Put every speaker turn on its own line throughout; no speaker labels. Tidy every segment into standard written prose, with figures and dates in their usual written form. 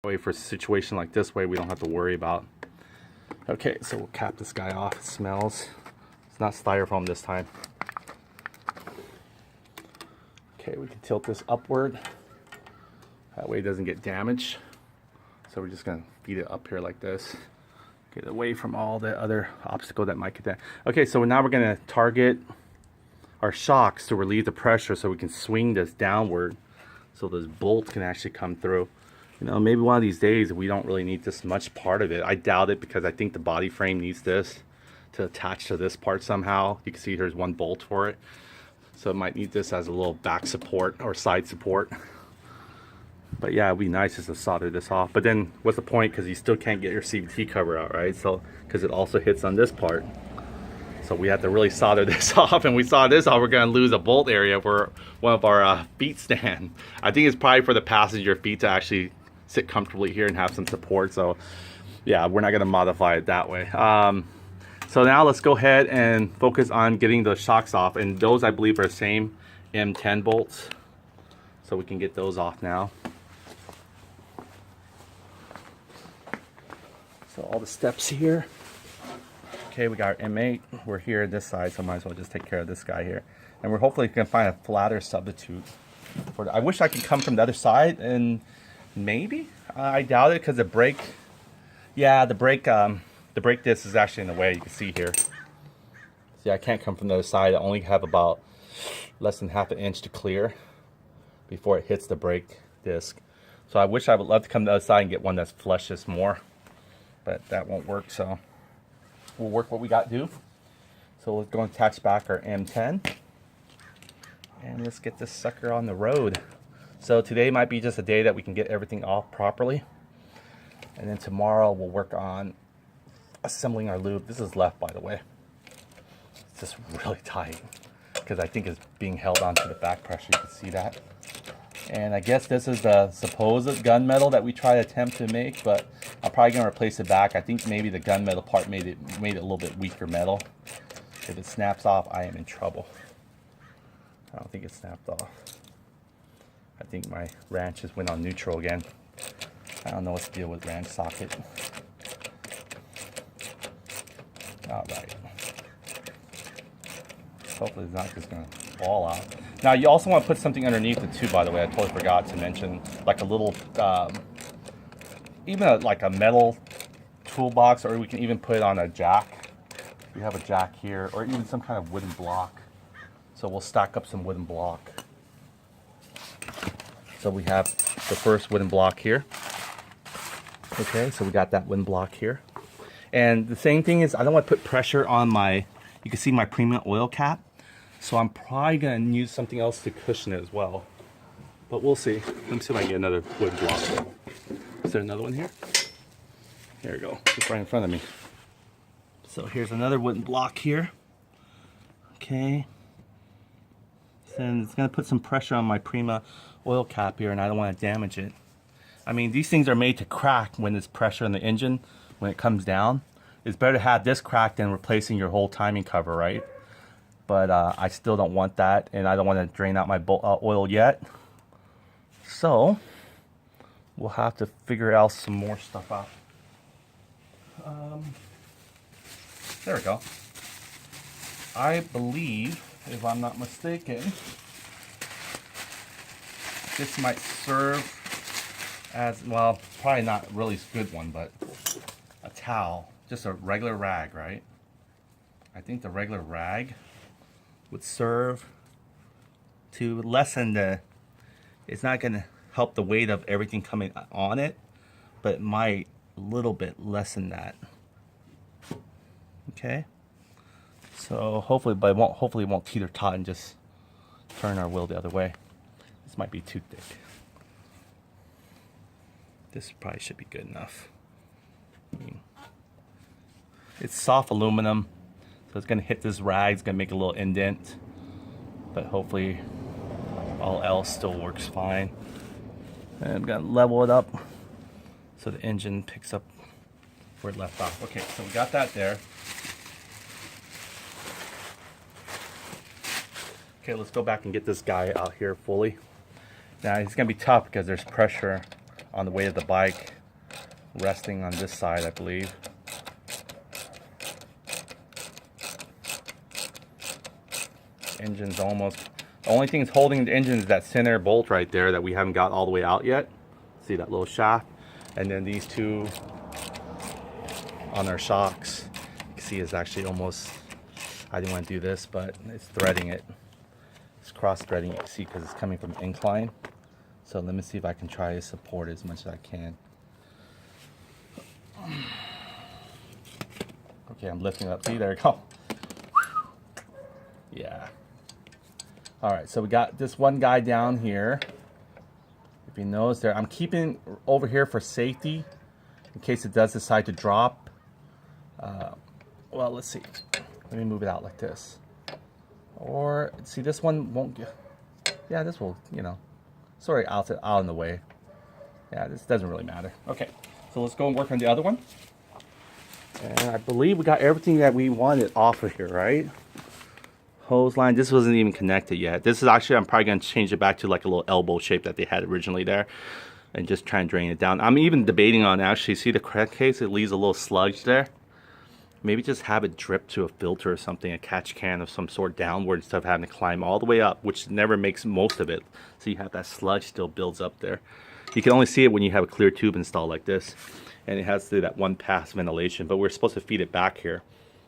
Way for a situation like this way we don't have to worry about. Okay, so we'll cap this guy off. It smells. It's not styrofoam this time. Okay, we can tilt this upward. That way it doesn't get damaged. So we're just gonna feed it up here like this. Get away from all the other obstacle that might get that. Okay, so now we're gonna target our shocks to relieve the pressure so we can swing this downward so this bolt can actually come through. You know, maybe one of these days we don't really need this much part of it. I doubt it, because I think the body frame needs this to attach to this part somehow. You can see there's one bolt for it. So it might need this as a little back support or side support. But yeah, it'd be nice just to solder this off. But then what's the point, because you still can't get your CVT cover out, right? So, because it also hits on this part. So we have to really solder this off, and we solder this off, we're gonna lose a bolt area for one of our feet stand. I think it's probably for the passenger feet to actually sit comfortably here and have some support. So yeah, we're not gonna modify it that way. So now let's go ahead and focus on getting the shocks off, and those I believe are the same M10 bolts. So we can get those off now. So all the steps here. Okay, we got our M8. We're here this side, so might as well just take care of this guy here. And we're hopefully gonna find a flatter substitute. I wish I could come from the other side, and maybe I doubt it, because the brake, yeah, the brake disc is actually in the way. You can see here. See, I can't come from the other side. I only have about less than half an inch to clear before it hits the brake disc. So I wish I would love to come to the other side and get one that's flush this more, but that won't work. So we'll work what we got to do. So let's go and attach back our M10, and let's get this sucker on the road. So today might be just a day that we can get everything off properly, and then tomorrow we'll work on assembling our lube. This is left, by the way. It's just really tight because I think it's being held onto the back pressure. You can see that. And I guess this is the supposed gunmetal that we try to attempt to make, but I'm probably gonna replace it back. I think maybe the gunmetal part made it a little bit weaker metal. If it snaps off, I am in trouble. I don't think it snapped off. I think my wrench just went on neutral again. I don't know what's the deal with wrench socket. All right. Hopefully it's not just gonna fall out. Now you also want to put something underneath it too, by the way. I totally forgot to mention, like a little, even like a metal toolbox, or we can even put it on a jack. We have a jack here, or even some kind of wooden block. So we'll stack up some wooden block. So we have the first wooden block here. Okay, so we got that wooden block here. And the same thing is, I don't want to put pressure on my, you can see my premium oil cap. So I'm probably going to use something else to cushion it as well. But we'll see. Let me see if I can get another wooden block. Is there another one here? There we go. It's right in front of me. So here's another wooden block here. Okay. And it's going to put some pressure on my Prima oil cap here, and I don't want to damage it. I mean, these things are made to crack when there's pressure in the engine, when it comes down. It's better to have this cracked than replacing your whole timing cover, right? But I still don't want that, and I don't want to drain out my oil yet. So we'll have to figure out some more stuff out. There we go. I believe, if I'm not mistaken, this might serve as, well, probably not really a good one, but a towel, just a regular rag, right? I think the regular rag would serve to lessen the, it's not going to help the weight of everything coming on it, but it might a little bit lessen that. Okay, so hopefully, but hopefully it won't teeter tot and just turn our wheel the other way. This might be too thick. This probably should be good enough. It's soft aluminum, so it's going to hit this rag. It's going to make a little indent, but hopefully all else still works fine. And I'm going to level it up so the engine picks up where it left off. Okay, so we got that there. Okay, let's go back and get this guy out here fully. Now, it's going to be tough because there's pressure on the way of the bike, resting on this side, I believe. Engine's almost, the only thing that's holding the engine is that center bolt right there that we haven't got all the way out yet. See that little shaft? And then these two on our shocks. You can see it's actually almost, I didn't want to do this, but it's threading it. It's cross threading, you can see, because it's coming from incline. So let me see if I can try to support it as much as I can. Okay, I'm lifting it up. See, there we go. Yeah. All right, so we got this one guy down here. If you notice there, I'm keeping over here for safety in case it does decide to drop. Well, let's see. Let me move it out like this. Or, see, this one won't get, yeah, this will, you know, sort of out in the way. Yeah, this doesn't really matter. Okay, so let's go and work on the other one. And I believe we got everything that we wanted off of here, right? Hose line, this wasn't even connected yet. This is actually, I'm probably going to change it back to like a little elbow shape that they had originally there. And just try and drain it down. I'm even debating on actually, see the crankcase, it leaves a little sludge there. Maybe just have it drip to a filter or something, a catch can of some sort downward instead of having to climb all the way up, which never makes most of it. So you have that sludge still builds up there. You can only see it when you have a clear tube installed like this. And it has to do that one pass ventilation, but we're supposed to feed it back here.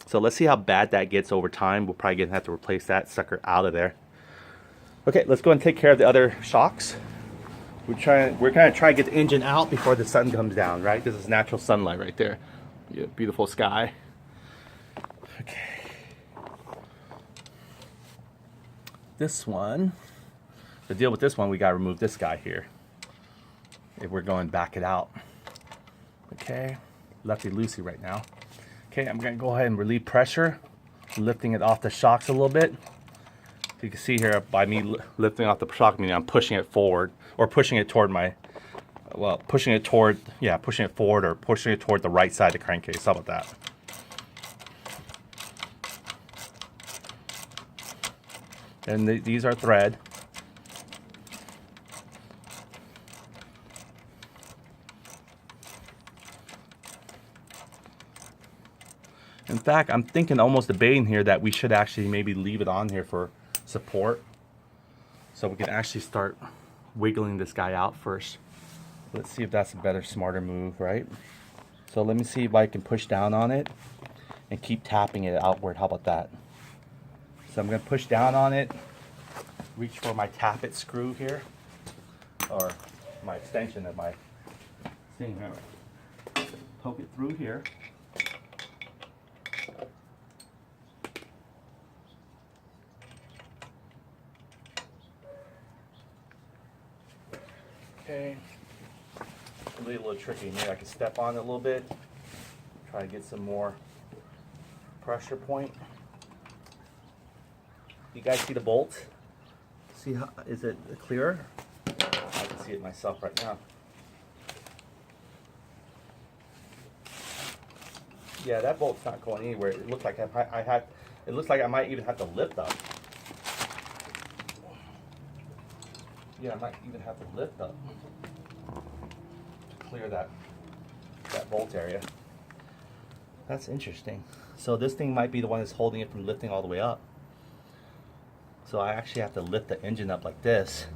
So let's see how bad that gets over time. We're probably gonna have to replace that sucker out of there. Okay, let's go and take care of the other shocks. We're gonna try to get the engine out before the sun comes down, right? This is natural sunlight right there. Yeah, beautiful sky. Okay. This one, the deal with this one, we gotta remove this guy here if we're going to back it out. Okay, lefty-loosey right now. Okay, I'm gonna go ahead and relieve pressure, lifting it off the shocks a little bit. You can see here by me lifting off the shock, meaning I'm pushing it forward or pushing it toward my, well, pushing it toward, yeah, pushing it forward or pushing it toward the right side of the crankcase. How about that? And these are thread. In fact, I'm thinking, almost debating here, that we should actually maybe leave it on here for support. So we can actually start wiggling this guy out first. Let's see if that's a better, smarter move, right? So let me see if I can push down on it and keep tapping it outward. How about that? So I'm going to push down on it, reach for my tappet screw here, or my extension of my thing here. Poke it through here. Okay, it'll be a little tricky. Maybe I can step on it a little bit, try to get some more pressure point. You guys see the bolt? See how, is it clearer? I can see it myself right now. Yeah, that bolt's not going anywhere. It looks like it looks like I might even have to lift up. Yeah, I might even have to lift up to clear that bolt area. That's interesting. So this thing might be the one that's holding it from lifting all the way up. So I actually have to lift the engine up like this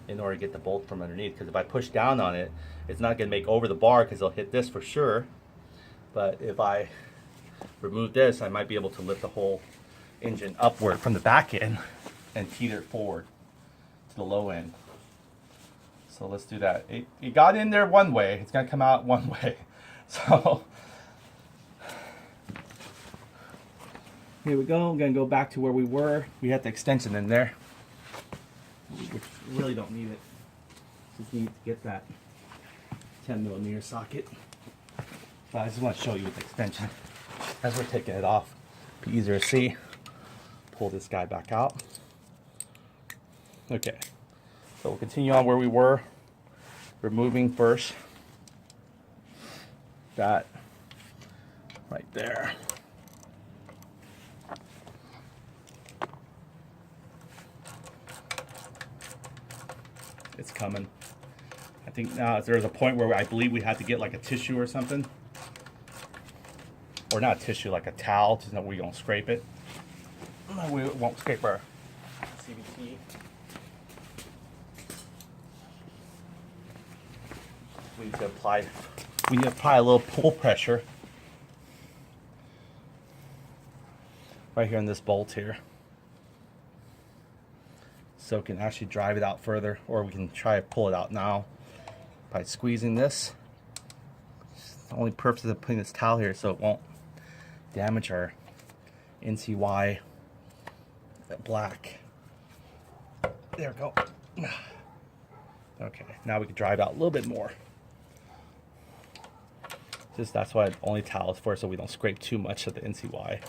in order to get the bolt from underneath, because if I push down on it, it's not going to make over the bar because it'll hit this for sure. But if I remove this, I might be able to lift the whole engine upward from the back end and teeter it forward to the low end. So let's do that. It got in there one way, it's going to come out one way. So here we go. I'm going to go back to where we were. We had the extension in there, which really don't need it. Just need to get that 10mm socket. But I just want to show you with the extension as we're taking it off. Be easier to see. Pull this guy back out. Okay, so we'll continue on where we were. Removing first that right there. It's coming. I think now there's a point where I believe we had to get like a tissue or something. Or not a tissue, like a towel, so that we don't scrape it. We won't scrape our CVT. We need to apply a little pull pressure right here in this bolt here, so we can actually drive it out further, or we can try to pull it out now by squeezing this. It's the only purpose of putting this towel here so it won't damage our NCY black. There we go. Okay, now we can drive out a little bit more. That's why only towel is for, so we don't scrape too much of the NCY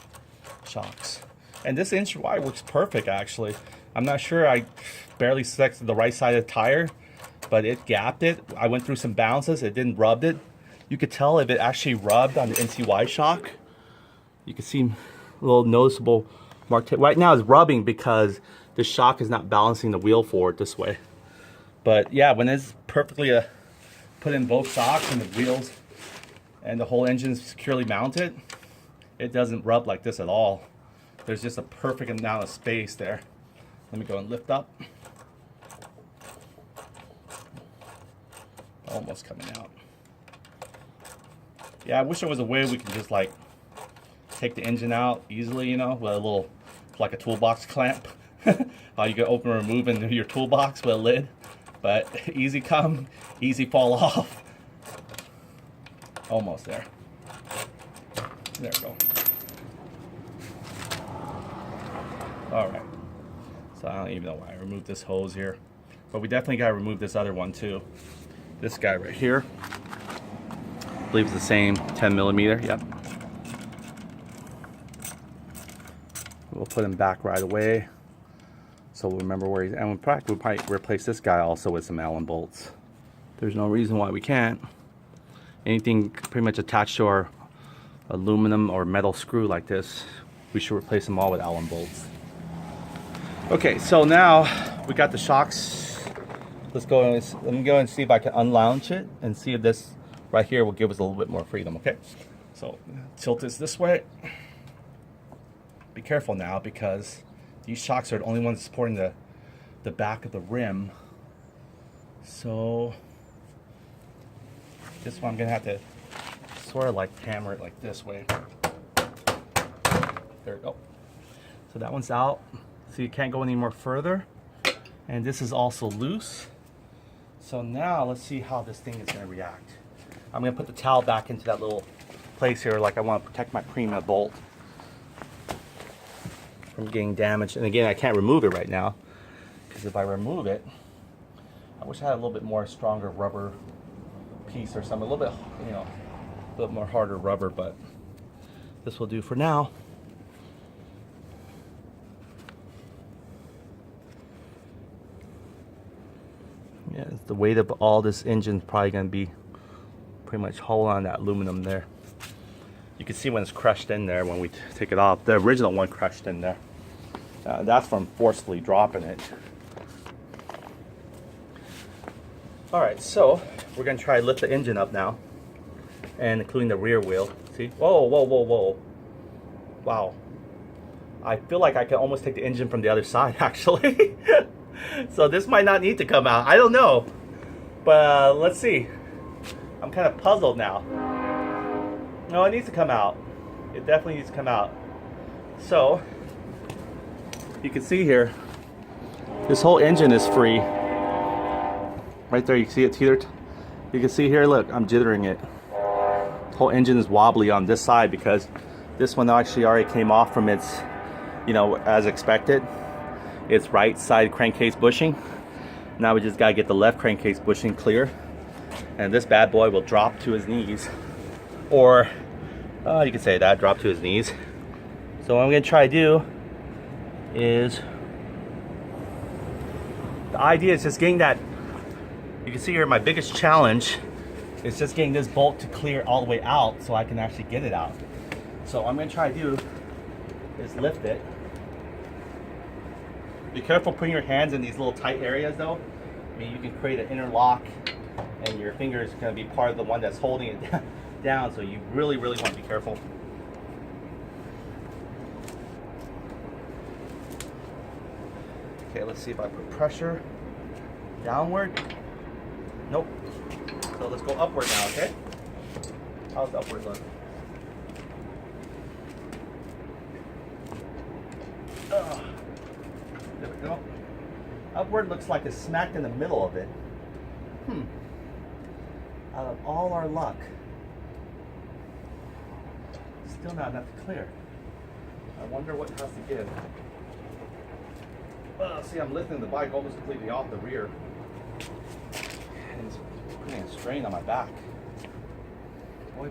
shocks. And this NCY works perfect, actually. I'm not sure, I barely selected the right side of the tire, but it gapped it. I went through some bounces, it didn't rub it. You could tell if it actually rubbed on the NCY shock. You can see a little noticeable mark. Right now it's rubbing because the shock is not balancing the wheel forward this way. But yeah, when it's perfectly put in both shocks and the wheels and the whole engine is securely mounted, it doesn't rub like this at all. There's just a perfect amount of space there. Let me go and lift up. Almost coming out. Yeah, I wish there was a way we could just like take the engine out easily, you know, with a little, like a toolbox clamp. How you can open and remove into your toolbox with a lid. But easy come, easy fall off. Almost there. There we go. All right. So I don't even know why I removed this hose here. But we definitely got to remove this other one too. This guy right here. I believe it's the same 10 millimeter. Yep. We'll put him back right away, so we'll remember where he's. And we'll probably replace this guy also with some Allen bolts. There's no reason why we can't. Anything pretty much attached to our aluminum or metal screw like this, we should replace them all with Allen bolts. Okay, so now we got the shocks. Let me go and see if I can unlounge it and see if this right here will give us a little bit more freedom. Okay, so tilt this way. Be careful now, because these shocks are the only ones supporting the back of the rim. So this one I'm gonna have to sort of like hammer it like this way. There we go. So that one's out. So you can't go any more further. And this is also loose. So now let's see how this thing is gonna react. I'm gonna put the towel back into that little place here, like I want to protect my Prima bolt from getting damaged. And again, I can't remove it right now, because if I remove it, I wish I had a little bit more stronger rubber piece or something, a little bit, you know, a little more harder rubber, but this will do for now. Yeah, the weight of all this engine is probably going to be pretty much hold on that aluminum there. You can see when it's crushed in there when we take it off. The original one crushed in there. That's from forcefully dropping it. All right, so we're gonna try to lift the engine up now, and including the rear wheel. See? Whoa, whoa, whoa, whoa. Wow. I feel like I can almost take the engine from the other side, actually. So this might not need to come out. I don't know. But let's see. I'm kind of puzzled now. No, it needs to come out. It definitely needs to come out. So, you can see here, this whole engine is free. Right there, you can see it here. You can see here, look, I'm jittering it. The whole engine is wobbly on this side because this one actually already came off from its, you know, as expected, its right side crankcase bushing. Now we just gotta get the left crankcase bushing clear, and this bad boy will drop to his knees. Or, you could say that, drop to his knees. So what I'm gonna try to do is, the idea is just getting that, you can see here my biggest challenge is just getting this bolt to clear all the way out so I can actually get it out. So what I'm gonna try to do is lift it. Be careful putting your hands in these little tight areas though. I mean, you can create an interlock and your finger is going to be part of the one that's holding it down, so you really want to be careful. Okay, let's see if I put pressure downward. Nope. So let's go upward now, okay? How's the upward look? There we go. Upward looks like it's smacked in the middle of it. Out of all our luck, still not enough to clear. I wonder what has to give. See, I'm lifting the bike almost completely off the rear. And it's putting a strain on my back. Boy.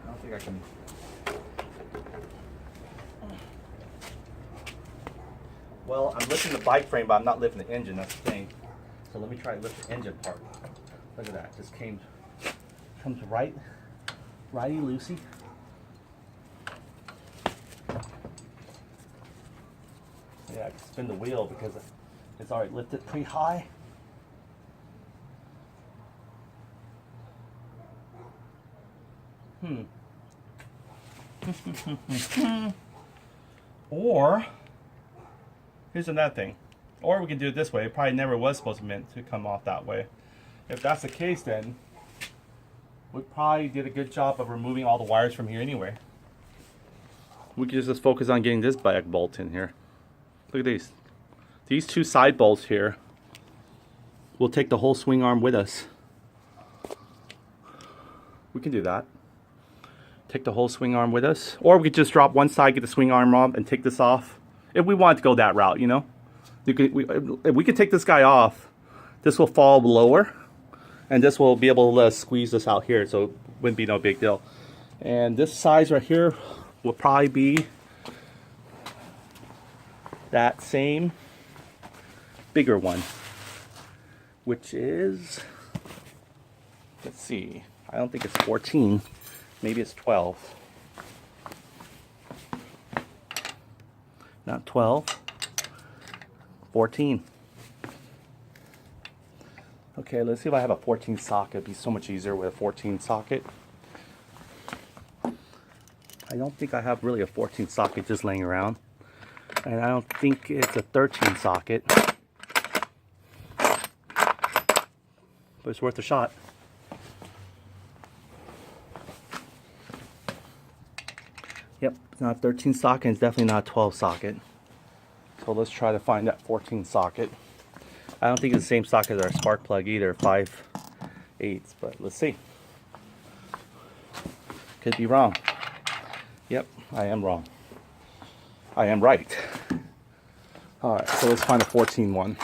I don't think I can. Well, I'm lifting the bike frame, but I'm not lifting the engine. That's the thing. So let me try to lift the engine part. Look at that. Just comes righty loosey. Yeah, I can spin the wheel because it's already lifted pretty high. Or here's another thing. Or we can do it this way. It probably never was supposed to meant to come off that way. If that's the case, then we probably did a good job of removing all the wires from here anyway. We can just focus on getting this back bolt in here. Look at these. These two side bolts here will take the whole swing arm with us. We can do that. Take the whole swing arm with us. Or we could just drop one side, get the swing arm off, and take this off. If we wanted to go that route, you know. If we could take this guy off, this will fall lower. And this will be able to squeeze this out here, so it wouldn't be no big deal. And this size right here will probably be that same bigger one, which is, let's see, I don't think it's 14, maybe it's 12. Not 12, 14. Okay, let's see if I have a 14 socket. It'd be so much easier with a 14 socket. I don't think I have really a 14 socket just laying around. And I don't think it's a 13 socket. But it's worth a shot. Yep, it's not a 13 socket. It's definitely not a 12 socket. So let's try to find that 14 socket. I don't think it's the same socket as our spark plug either, 5/8, but let's see. Could be wrong. Yep, I am wrong. I am right. Alright, so let's find a 14 one.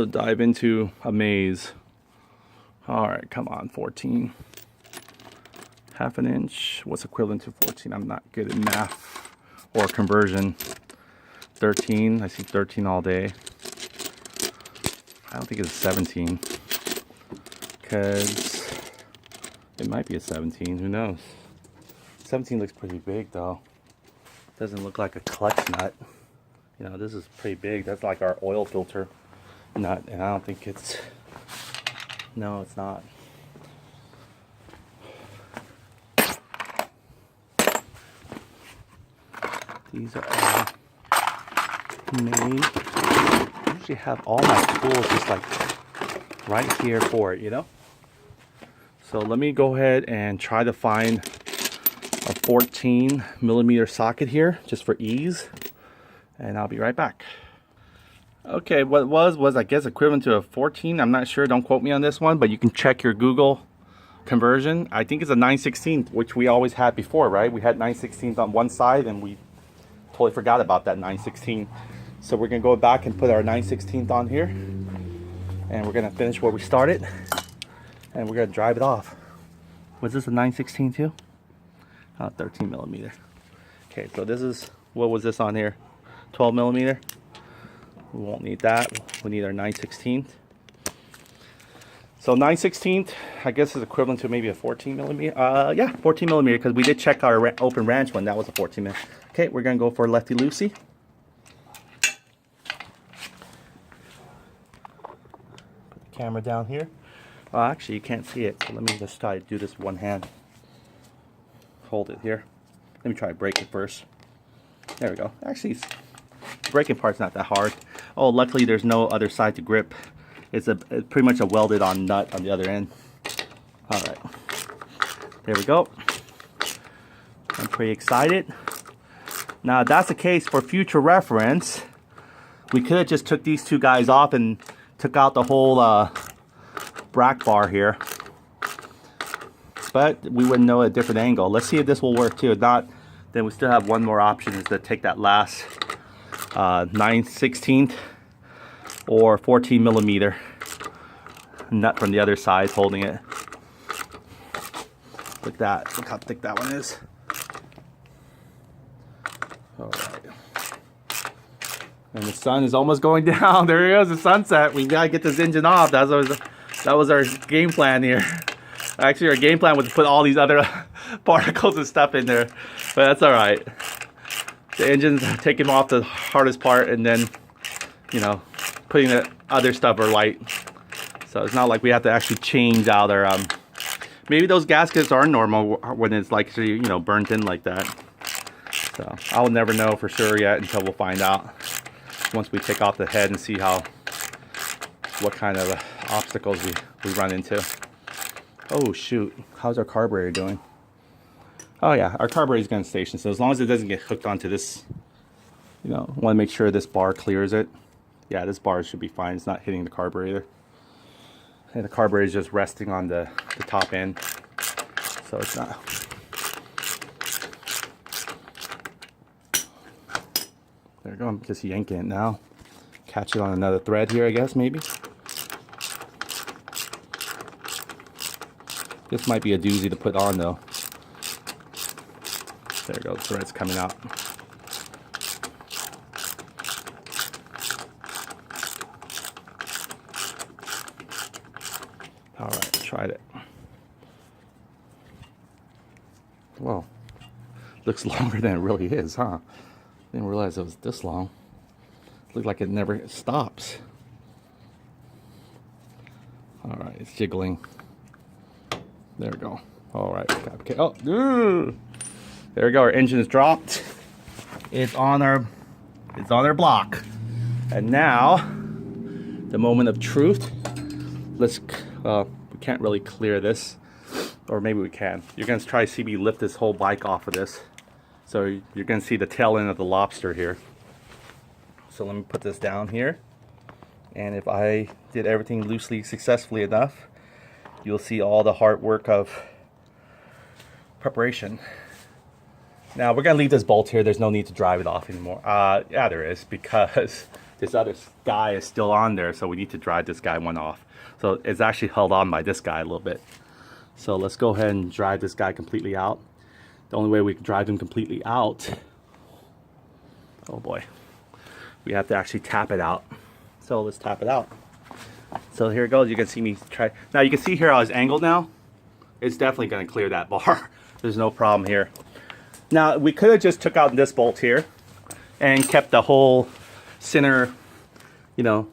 Dive into a maze. Alright, come on, 14. Half an inch. What's equivalent to 14? I'm not good at math or conversion. 13. I see 13 all day. I don't think it's 17. Because it might be a 17. Who knows? 17 looks pretty big though. Doesn't look like a clutch nut. You know, this is pretty big. That's like our oil filter nut. And I don't think it's... No, it's not. These are all made. I usually have all my tools just like right here for it, you know? So let me go ahead and try to find a 14 millimeter socket here just for ease. And I'll be right back. Okay, what it was I guess equivalent to a 14. I'm not sure, don't quote me on this one, but you can check your Google conversion. I think it's a 9/16, which we always had before, right? We had 9/16 on one side and we totally forgot about that 9/16. So we're gonna go back and put our 9/16 on here, and we're gonna finish where we started, and we're gonna drive it off. Was this a 9/16 too? 13 millimeter. Okay, so this is, what was this on here? 12 millimeter. We won't need that. We need our 9/16. So 9/16, I guess is equivalent to maybe a 14 millimeter. Yeah, 14 millimeter, because we did check our open ranch one. That was a 14 millimeter. Okay, we're gonna go for lefty loosey. Put the camera down here. Actually, you can't see it, so let me just try to do this with one hand. Hold it here. Let me try to break it first. There we go. Actually, the breaking part's not that hard. Oh, luckily there's no other side to grip. It's pretty much a welded on nut on the other end. All right, there we go. I'm pretty excited. Now, if that's the case, for future reference, we could have just took these two guys off and took out the whole brack bar here. But we wouldn't know a different angle. Let's see if this will work too. If not, then we still have one more option, is to take that last 9/16 or 14 millimeter nut from the other side holding it. Look at that. Look how thick that one is. All right. And the sun is almost going down. There he goes, the sunset. We gotta get this engine off. That was our game plan here. Actually, our game plan was to put all these other particles and stuff in there, but that's all right. The engine's taking off the hardest part, and then, you know, putting the other stuff are light. So it's not like we have to actually change out our, maybe those gaskets are normal when it's like, you know, burnt in like that. So I'll never know for sure yet until we'll find out once we take off the head and see what kind of obstacles we run into. Oh shoot, how's our carburetor doing? Oh yeah, our carburetor is going to station, so as long as it doesn't get hooked onto this, you know, want to make sure this bar clears it. Yeah, this bar should be fine. It's not hitting the carburetor. And the carburetor is just resting on the top end, so it's not. There we go, I'm just yanking it now. Catch it on another thread here, I guess, maybe. This might be a doozy to put on though. There we go, the thread's coming out. All right, tried it. Whoa, looks longer than it really is, huh? Didn't realize it was this long. Looked like it never stops. All right, it's jiggling. There we go. All right. Okay. Oh, there we go. Our engine is dropped. It's on our block. And now, the moment of truth. Let's. We can't really clear this, or maybe we can. You're gonna try to see me lift this whole bike off of this. So you're gonna see the tail end of the lobster here. So let me put this down here. And if I did everything loosely successfully enough, you'll see all the hard work of preparation. Now we're gonna leave this bolt here. There's no need to drive it off anymore. Yeah, there is, because this other guy is still on there, so we need to drive this guy one off. So it's actually held on by this guy a little bit. So let's go ahead and drive this guy completely out. The only way we can drive him completely out, oh boy, we have to actually tap it out. So let's tap it out. So here it goes. You can see me try. Now you can see here how it's angled now. It's definitely going to clear that bar. There's no problem here. Now we could have just took out this bolt here and kept the whole center, you know,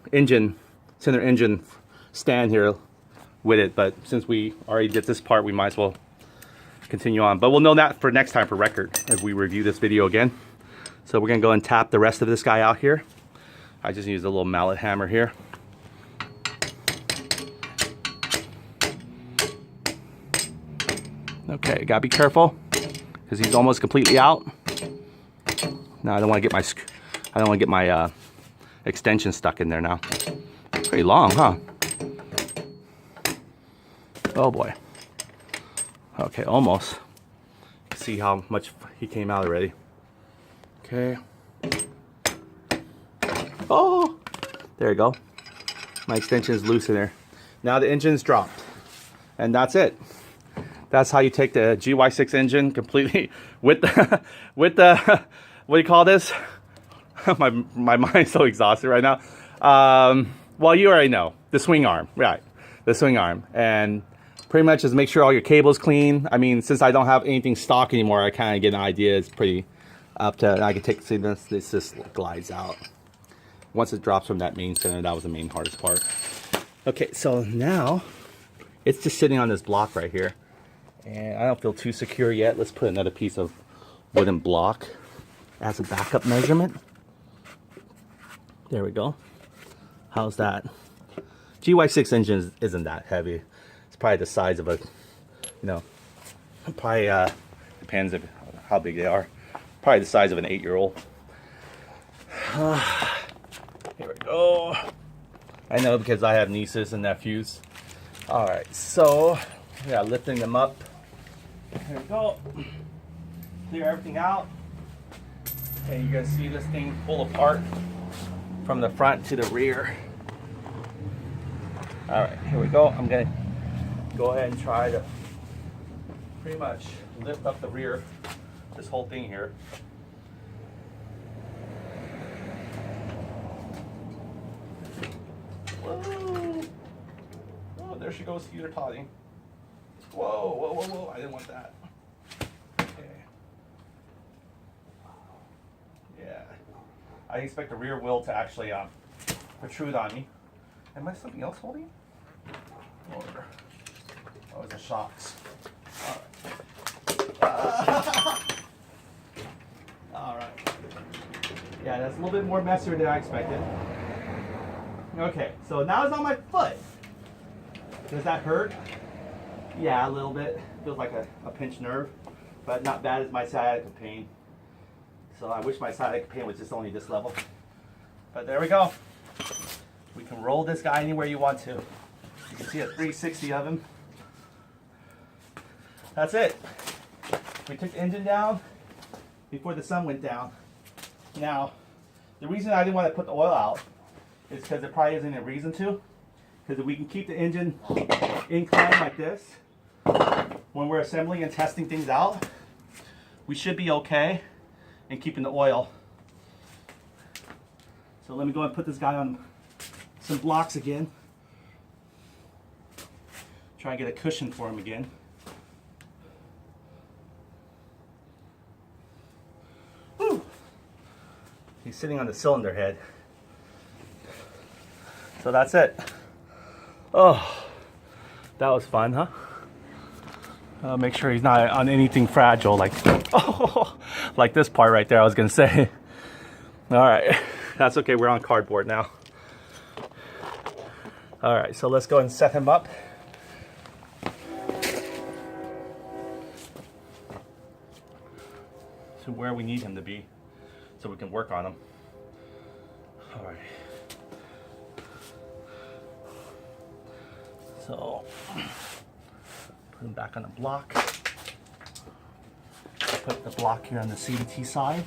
center engine stand here with it. But since we already did this part, we might as well continue on. But we'll know that for next time for record if we review this video again. So we're going to go and tap the rest of this guy out here. I just used a little mallet hammer here. Okay, gotta be careful because he's almost completely out. Now I don't want to get my extension stuck in there now. Pretty long, huh? Oh boy. Okay, almost. See how much he came out already. Okay. Oh, there you go. My extension is loose in there. Now the engine's dropped, and that's it. That's how you take the GY6 engine completely with the what do you call this? my mind's so exhausted right now. Well, you already know the swing arm, right? the swing arm. And pretty much just make sure all your cables clean. I mean, since I don't have anything stock anymore, I kind of get an idea. It's pretty up to, I can see this just glides out. Once it drops from that main center, that was the main hardest part. Okay, so now it's just sitting on this block right here. And I don't feel too secure yet. Let's put another piece of wooden block as a backup measurement. There we go. How's that? GY6 engine isn't that heavy. It's probably the size of a, probably depends on how big they are. Probably the size of an 8-year-old. Here we go. I know because I have nieces and nephews. All right, so yeah, lifting them up. Here we go. Clear everything out. And you're gonna see this thing pull apart from the front to the rear. All right, here we go. I'm gonna go ahead and try to pretty much lift up the rear, this whole thing here. Whoa. Oh, there she goes, scooter totting. Whoa, whoa, whoa, whoa, I didn't want that. Okay. Yeah. I expect the rear wheel to actually protrude on me. Am I something else holding? Or, oh, it's the shocks. Alright. Alright. Yeah, that's a little bit more messier than I expected. Okay, so now it's on my foot. Does that hurt? Yeah, a little bit. Feels like a pinched nerve, but not bad as my sciatica pain. So I wish my sciatica pain was just only this level. But there we go. We can roll this guy anywhere you want to. You can see a 360 of him. That's it. We took the engine down before the sun went down. Now, the reason I didn't want to put the oil out is because there probably isn't a reason to. Because if we can keep the engine inclined like this, when we're assembling and testing things out, we should be okay in keeping the oil. So let me go and put this guy on some blocks again. Try and get a cushion for him again. Whew. He's sitting on the cylinder head. So that's it. Oh, that was fun, huh? Make sure he's not on anything fragile like, oh, like this part right there, I was gonna say. All right, that's okay, we're on cardboard now. All right, so let's go and set him up. To where we need him to be, so we can work on him. All right. So, put him back on the block. Put the block here on the CVT side.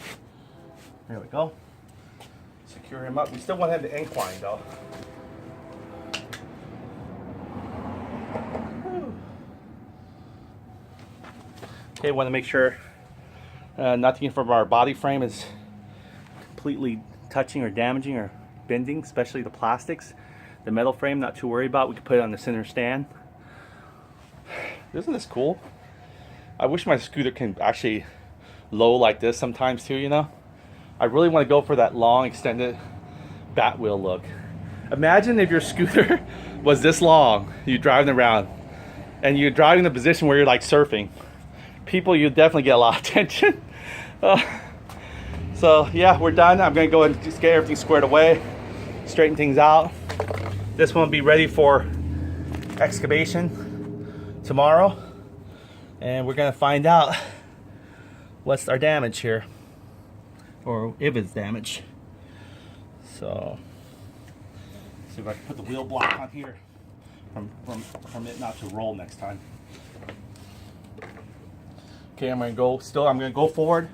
There we go. Secure him up. We still want him to incline though. Okay, want to make sure nothing from our body frame is completely touching or damaging or bending, especially the plastics. The metal frame, not too worried about. We can put it on the center stand. Isn't this cool? I wish my scooter can actually low like this sometimes too, you know? I really want to go for that long extended bat wheel look. Imagine if your scooter was this long, you're driving around, and you're driving in a position where you're like surfing. People, you definitely get a lot of attention. So yeah, we're done. I'm gonna go and just get everything squared away, straighten things out. This one will be ready for excavation tomorrow, and we're gonna find out what's our damage here, or if it's damaged. So, see if I can put the wheel block on here from it not to roll next time. Okay, I'm gonna go forward.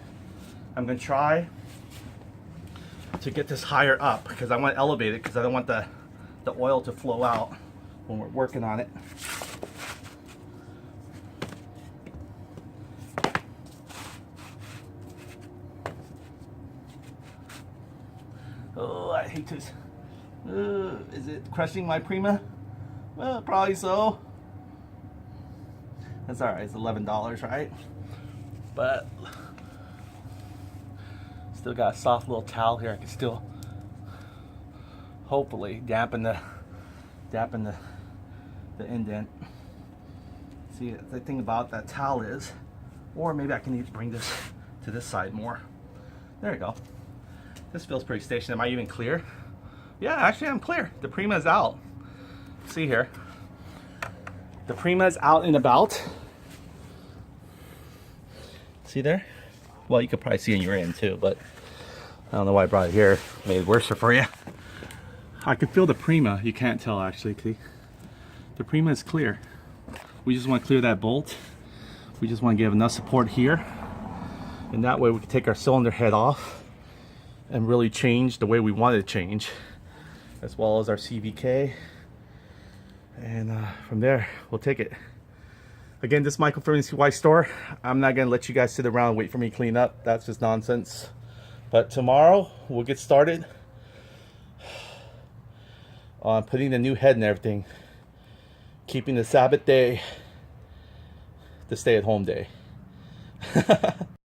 I'm gonna try to get this higher up because I want to elevate it because I don't want the oil to flow out when we're working on it. Oh, I hate this. Is it crushing my Prima? Well, probably so. That's all right. It's $11, right? But still got a soft little towel here. I can still hopefully dampen the indent. See, the thing about that towel is, or maybe I can need to bring this to this side more. There you go. This feels pretty stationary. Am I even clear? Yeah, actually I'm clear. The Prima is out. See here. The Prima is out and about. See there? Well, you could probably see in your end too, but I don't know why I brought it here. Made it worse for you. I can feel the Prima. You can't tell actually. See? The Prima is clear. We just want to clear that bolt. We just want to give enough support here, and that way we can take our cylinder head off and really change the way we want it to change, as well as our CVK, and from there we'll take it. Again, this Michael from CY store. I'm not gonna let you guys sit around and wait for me to clean up. That's just nonsense. But tomorrow we'll get started on putting the new head and everything, keeping the Sabbath day the stay-at-home day.